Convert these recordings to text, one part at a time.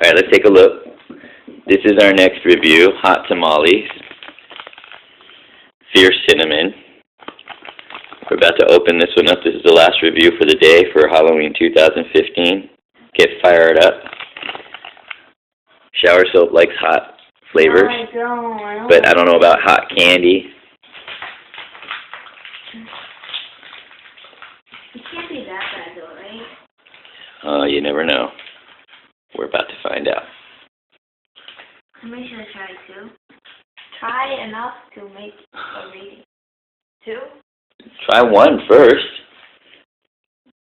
Alright, let's take a look. This is our next review, Hot Tamales. Fierce Cinnamon. We're about to open this one up. This is the last review for the day for Halloween 2015. Get fired up. Shower soap likes hot flavors, but I don't know about hot candy. It can't be that bad though, right? You never know. We're about to find out. How many should I try? 2? Try enough to make a rating. 2? Try one first.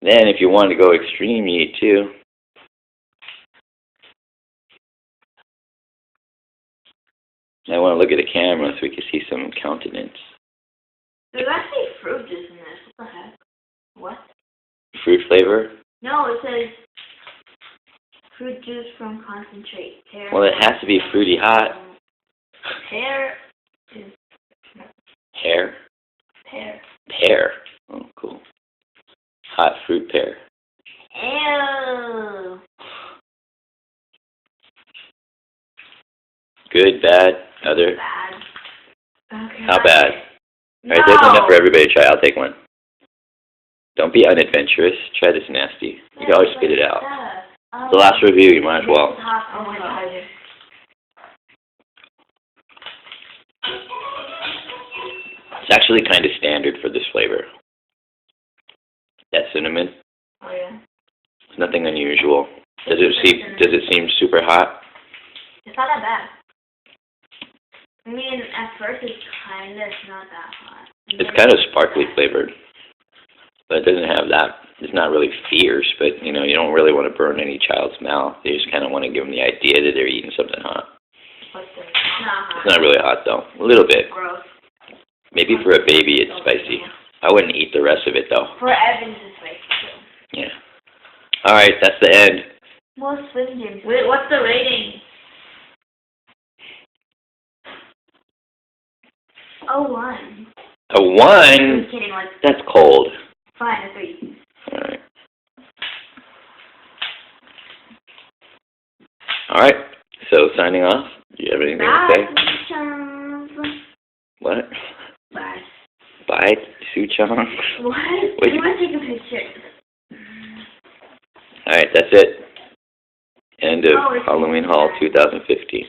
Then if you want to go extreme, you eat 2. I want to look at the camera so we can see some countenance. There's actually fruit juice in this. What the heck? What? Fruit flavor? No, it says fruit juice from concentrate. Pear. Well, it has to be fruity hot. Pear. Hair? Pear. Pear. Oh, cool. Hot fruit pear. Ew. Good, bad, other? Bad. Okay. How bad? No. Alright, there's enough for everybody to try. I'll take one. Don't be unadventurous. Try this nasty. You can always spit it out. It's the last review. You might as well. Oh my god. It's actually kind of standard for this flavor. That cinnamon. Oh yeah. It's nothing unusual. Does it seem super hot? It's not that bad. I mean, at first it's not that hot. It's kind of sparkly flavored. But it doesn't have that. It's not really fierce, but you know, you don't really want to burn any child's mouth. You just kind of want to give them the idea that they're eating something hot. It's not really hot though. A little bit. Gross. Maybe for a baby it's spicy. I wouldn't eat the rest of it though. For Evans it's spicy too. Yeah. Alright, that's the end. More Slim Jims. Wait, what's the rating? A 1. A 1? I'm kidding, like, That's cold. fine, a 3. Alright. Alright, so signing off. Do you have anything to say? Bye. What? Bye. Bye, Suchong? What? Wait. I want to take a picture. Alright, that's it. End of Halloween Haul 2015.